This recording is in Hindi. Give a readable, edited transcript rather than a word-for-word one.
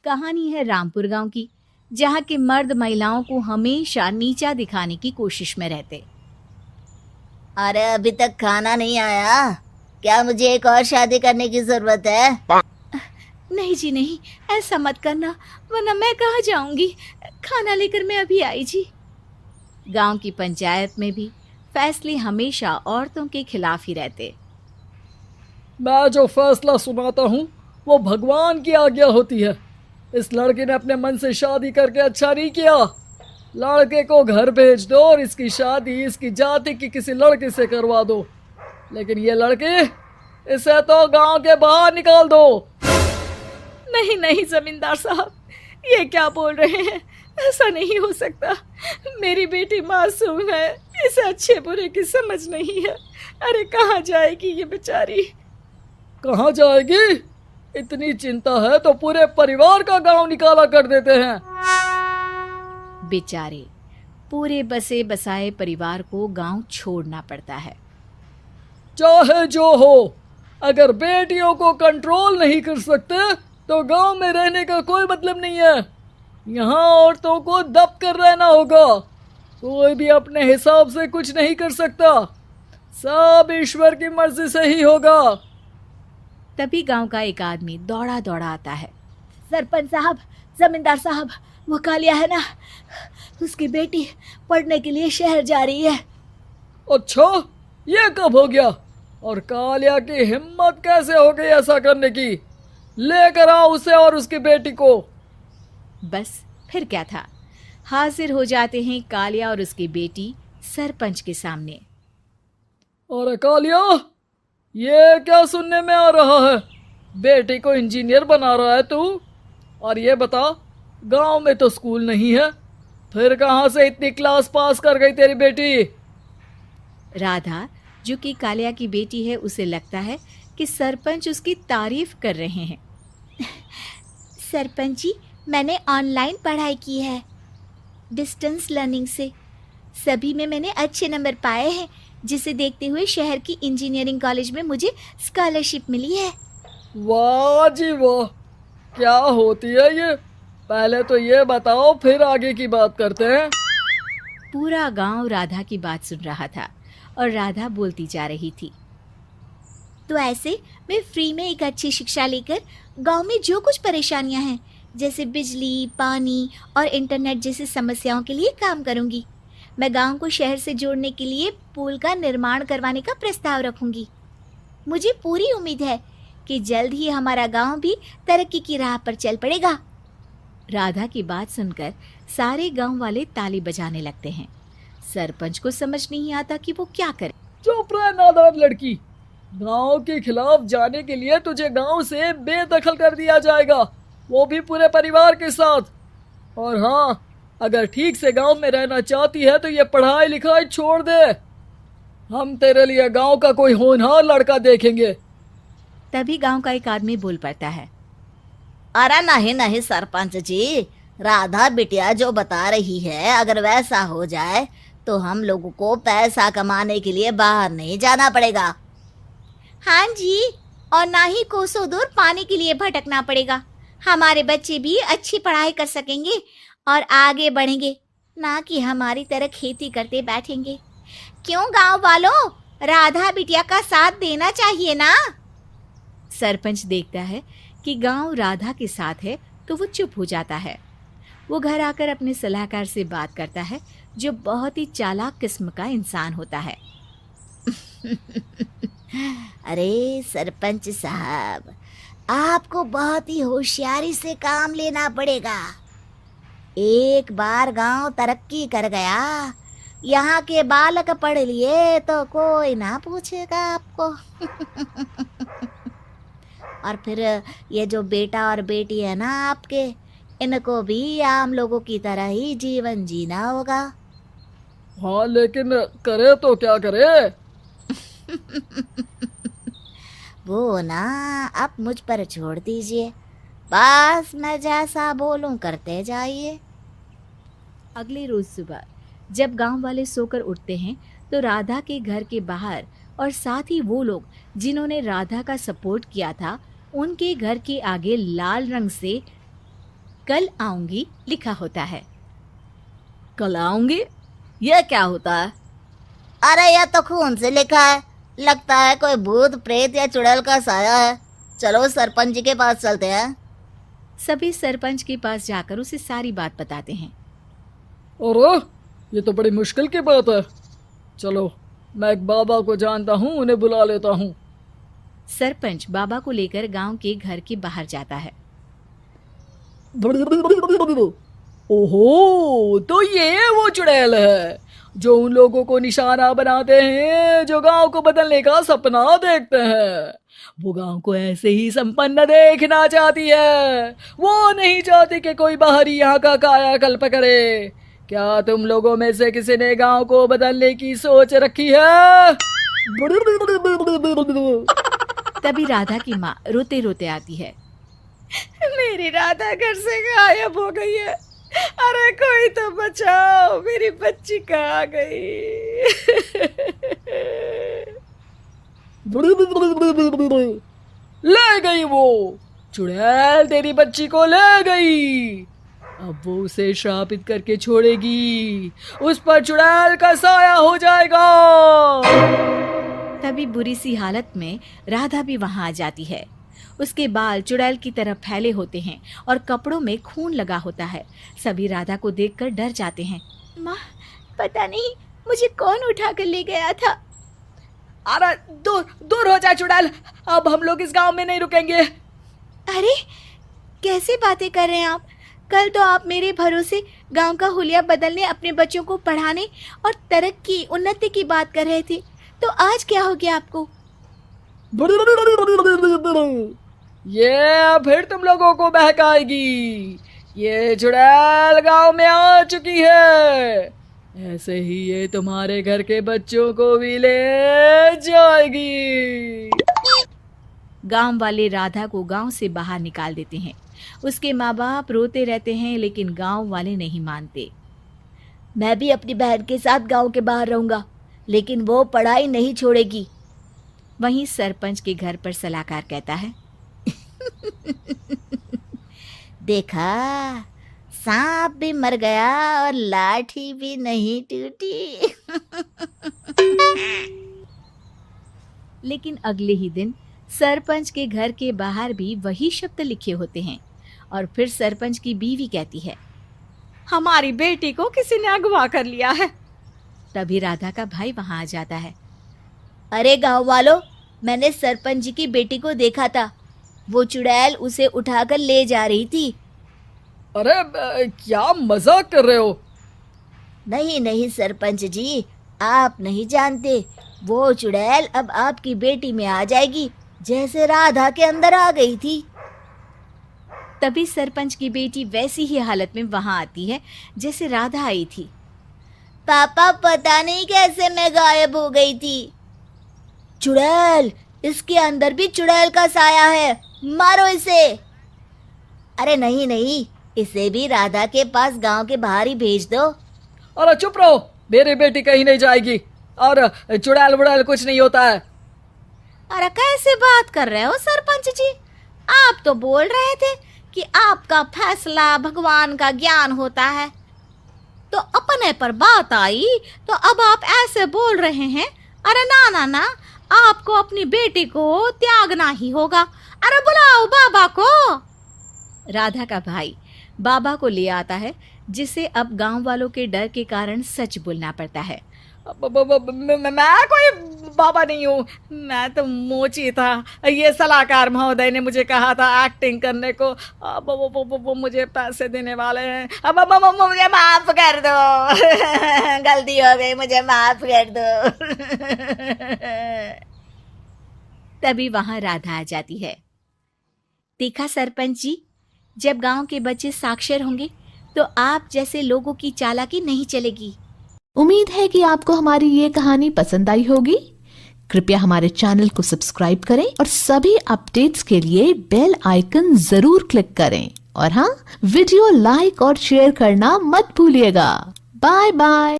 कहानी है रामपुर गांव की, जहां के मर्द महिलाओं को हमेशा नीचा दिखाने की कोशिश में रहते। अरे अभी तक खाना नहीं आया क्या? मुझे एक और शादी करने की जरूरत है। नहीं जी नहीं, ऐसा मत करना, वरना मैं कहाँ जाऊंगी। खाना लेकर मैं अभी आई जी। गांव की पंचायत में भी फैसले हमेशा औरतों के खिलाफ ही रहते। मैं जो फैसला सुनाता हूँ वो भगवान की आज्ञा होती है। इस लड़के ने अपने मन से शादी करके अच्छा नहीं किया। लड़के को घर भेज दो और इसकी शादी इसकी जाति की किसी लड़के से करवा दो। लेकिन ये लड़की, इसे तो गांव के बाहर निकाल दो। नहीं नहीं जमींदार साहब, ये क्या बोल रहे हैं? ऐसा नहीं हो सकता। मेरी बेटी मासूम है, इसे अच्छे बुरे की समझ नहीं है। अरे कहाँ जाएगी ये बेचारी? कहाँ जाएगी? इतनी चिंता है तो पूरे परिवार का गांव निकाला कर देते हैं। बेचारे पूरे बसे बसाए परिवार को गांव छोड़ना पड़ता है। चाहे जो हो, अगर बेटियों को कंट्रोल नहीं कर सकते तो गांव में रहने का कोई मतलब नहीं है। यहाँ औरतों को दब कर रहना होगा। कोई भी अपने हिसाब से कुछ नहीं कर सकता, सब ईश्वर की मर्जी से ही होगा। तभी गांव का एक आदमी दौड़ा दौड़ा आता है। सरपंच साहब, जमींदार साहब, वो कालिया है ना, उसकी बेटी पढ़ने के लिए शहर जा रही है। अच्छा, ये कब हो गया? और कालिया की हिम्मत कैसे हो गई ऐसा करने की? लेकर आओ उसे और उसकी बेटी को। बस फिर क्या था, हाजिर हो जाते हैं कालिया और उसकी बेटी सरपंच के सामने। अरे कालिया, ये क्या सुनने में आ रहा है? बेटी को इंजीनियर बना रहा है तू? और ये बता, गांव में तो स्कूल नहीं है, फिर कहाँ से इतनी क्लास पास कर गई तेरी बेटी? राधा, जो कि कालिया की बेटी है, उसे लगता है कि सरपंच उसकी तारीफ कर रहे हैं। सरपंच जी, मैंने ऑनलाइन पढ़ाई की है, डिस्टेंस लर्निंग से। सभी में मैंने अच्छे नंबर पाए हैं, जिसे देखते हुए शहर की इंजीनियरिंग कॉलेज में मुझे स्कॉलरशिप मिली है। वाह जी वाह, क्या होती है ये? पहले तो ये बताओ, फिर आगे की बात करते हैं। पूरा गांव राधा की बात सुन रहा था और राधा बोलती जा रही थी। तो ऐसे मैं फ्री में एक अच्छी शिक्षा लेकर गांव में जो कुछ परेशानियां हैं, जैसे बिजली, पानी और इंटरनेट जैसी समस्याओं के लिए काम करूंगी। मैं गांव को शहर से जोड़ने के लिए पुल का निर्माण करवाने का प्रस्ताव रखूंगी। मुझे पूरी उम्मीद है कि जल्द ही हमारा गांव भी तरक्की की राह पर चल पड़ेगा। राधा की बात सुनकर सारे गांव वाले ताली बजाने लगते हैं। सरपंच को समझ नहीं आता कि वो क्या करे। चुप रह नादान लड़की, गांव के खिलाफ जाने के लिए तुझे गांव से बेदखल कर दिया जाएगा, वो भी पूरे परिवार के साथ। और हाँ, अगर ठीक से गांव में रहना चाहती है तो ये पढ़ाई लिखाई छोड़ दे। हम तेरे लिए गांव का कोई होनहार लड़का देखेंगे। तभी गांव का एक आदमी बोल पड़ता है। अरे नहीं नहीं सरपंच जी, राधा बिटिया जो बता रही है, अगर वैसा हो जाए तो हम लोगों को पैसा कमाने के लिए बाहर नहीं जाना पड़ेगा। हाँ जी, और ना ही कोसों दूर पानी के लिए भटकना पड़ेगा। हमारे बच्चे भी अच्छी पढ़ाई कर सकेंगे और आगे बढ़ेंगे, ना कि हमारी तरह खेती करते बैठेंगे। क्यों गांव वालों, राधा बिटिया का साथ देना चाहिए ना। सरपंच देखता है कि गांव राधा के साथ है तो वो चुप हो जाता है। वो घर आकर अपने सलाहकार से बात करता है, जो बहुत ही चालाक किस्म का इंसान होता है। अरे सरपंच साहब, आपको बहुत ही होशियारी से काम लेना पड़ेगा। एक बार गांव तरक्की कर गया, यहाँ के बालक पढ़ लिए तो कोई ना पूछेगा आपको। और फिर ये जो बेटा और बेटी है ना आपके, इनको भी आम लोगों की तरह ही जीवन जीना होगा। हाँ, लेकिन करे तो क्या करे? वो ना आप मुझ पर छोड़ दीजिए, बस मैं जैसा बोलूं करते जाइए। अगले रोज सुबह जब गांव वाले सोकर उठते हैं तो राधा के घर के बाहर और साथ ही वो लोग जिन्होंने राधा का सपोर्ट किया था, उनके घर के आगे लाल रंग से कल आऊंगी लिखा होता है। कल आऊंगी, यह क्या होता है? अरे यह तो खून से लिखा है, लगता है कोई भूत प्रेत या चुड़ैल का साया है। चलो सरपंच जी के पास चलते हैं। सभी सरपंच के पास जाकर उसे सारी बात बताते हैं। अरे ये तो बड़ी मुश्किल की बात है। चलो मैं एक बाबा को जानता हूँ, उन्हें बुला लेता हूँ। सरपंच बाबा को लेकर गांव के घर के बाहर जाता है। ओहो, तो ये वो चुड़ैल है जो उन लोगों को निशाना बनाते हैं जो गांव को बदलने का सपना देखते हैं। वो गांव को ऐसे ही संपन्न देखना चाहती है, वो नहीं चाहती कि कोई बाहरी यहाँ का कायाकल्प करे। क्या तुम लोगों में से किसी ने गांव को बदलने की सोच रखी है? तभी राधा की माँ रोते रोते आती है। मेरी राधा घर से गायब हो गई है। अरे कोई तो बचाओ, मेरी बच्ची कहाँ गई? ले गई वो चुड़ैल, तेरी बच्ची को ले गई। अब वो उसे श्रापित करके छोड़ेगी, उस पर चुड़ैल का साया हो जाएगा। तभी बुरी सी हालत में राधा भी वहां आ जाती है। उसके बाल चुड़ैल की तरह फैले होते हैं और कपड़ों में खून लगा होता है। सभी राधा को देखकर डर जाते हैं। माँ, पता नहीं मुझे कौन उठा कर ले गया था। अरे दूर दूर हो जा चुड़ैल, अब हम लोग इस गांव में नहीं रुकेंगे। अरे कैसे बातें कर रहे हैं आप? कल तो आप मेरे भरोसे गांव का हुलिया बदलने, अपने बच्चों को पढ़ाने और तरक्की उन्नति की बात कर रहे थे, तो आज क्या हो गया आपको? ये फिर तुम लोगों को बहकाएगी। ये चुड़ैल गांव में आ चुकी है, ऐसे ही ये तुम्हारे घर के बच्चों को भी ले जाएगी। गांव वाले राधा को गांव से बाहर निकाल देते हैं। उसके माँ बाप रोते रहते हैं, लेकिन गांव वाले नहीं मानते। मैं भी अपनी बहन के साथ गांव के बाहर रहूंगा, लेकिन वो पढ़ाई नहीं छोड़ेगी। वहीं सरपंच के घर पर सलाहकार कहता है। देखा, सांप भी मर गया और लाठी भी नहीं टूटी। लेकिन अगले ही दिन सरपंच के घर के बाहर भी वही शब्द लिखे होते हैं। और फिर सरपंच की बीवी कहती है, हमारी बेटी को किसी ने अगवा कर लिया है। तभी राधा का भाई वहां आ जाता है। अरे गांव वालों, मैंने सरपंच जी की बेटी को देखा था। वो चुड़ैल उसे उठाकर ले जा रही थी। अरे क्या मजाक कर रहे हो? नहीं नहीं सरपंच जी, आप नहीं जानते। वो चुड़ैल अब आपकी बेटी में आ जाएगी, जैसे राधा के अंदर आ गई थी। तभी सरपंच की बेटी वैसी ही हालत में वहां आती है जैसे राधा आई थी। पापा, पता नहीं कैसे मैं गायब हो गई थी। चुड़ैल, इसके अंदर भी चुड़ैल का साया है, मारो इसे। अरे नहीं नहीं, इसे भी राधा के पास गांव के बाहर ही भेज दो। अरे चुप रहो, मेरी बेटी कहीं नहीं जाएगी और चुड़ैल बुड़ैल कुछ नहीं होता है। अरे कैसे बात कर रहे हो सरपंच जी? आप तो बोल रहे थे कि आपका फैसला भगवान का ज्ञान होता है, तो अपने पर बात आई तो अब आप ऐसे बोल रहे हैं। अरे ना ना ना, आपको अपनी बेटी को त्यागना ही होगा। अरे बुलाओ बाबा को। राधा का भाई बाबा को ले आता है, जिसे अब गांव वालों के डर के कारण सच बोलना पड़ता है। मैं कोई बाबा नहीं हूँ, मैं तो मोची था। ये सलाहकार महोदय ने मुझे कहा था एक्टिंग करने को। अब वो मुझे पैसे देने वाले हैं। अब मुझे माफ कर दो। गलती हो गई, मुझे माफ कर दो। तभी वहां राधा आ जाती है। देखा सरपंच जी, जब गांव के बच्चे साक्षर होंगे तो आप जैसे लोगों की चालाकी नहीं चलेगी। उम्मीद है कि आपको हमारी ये कहानी पसंद आई होगी। कृपया हमारे चैनल को सब्सक्राइब करें और सभी अपडेट्स के लिए बेल आइकन जरूर क्लिक करें। और हाँ, वीडियो लाइक और शेयर करना मत भूलिएगा। Bye bye.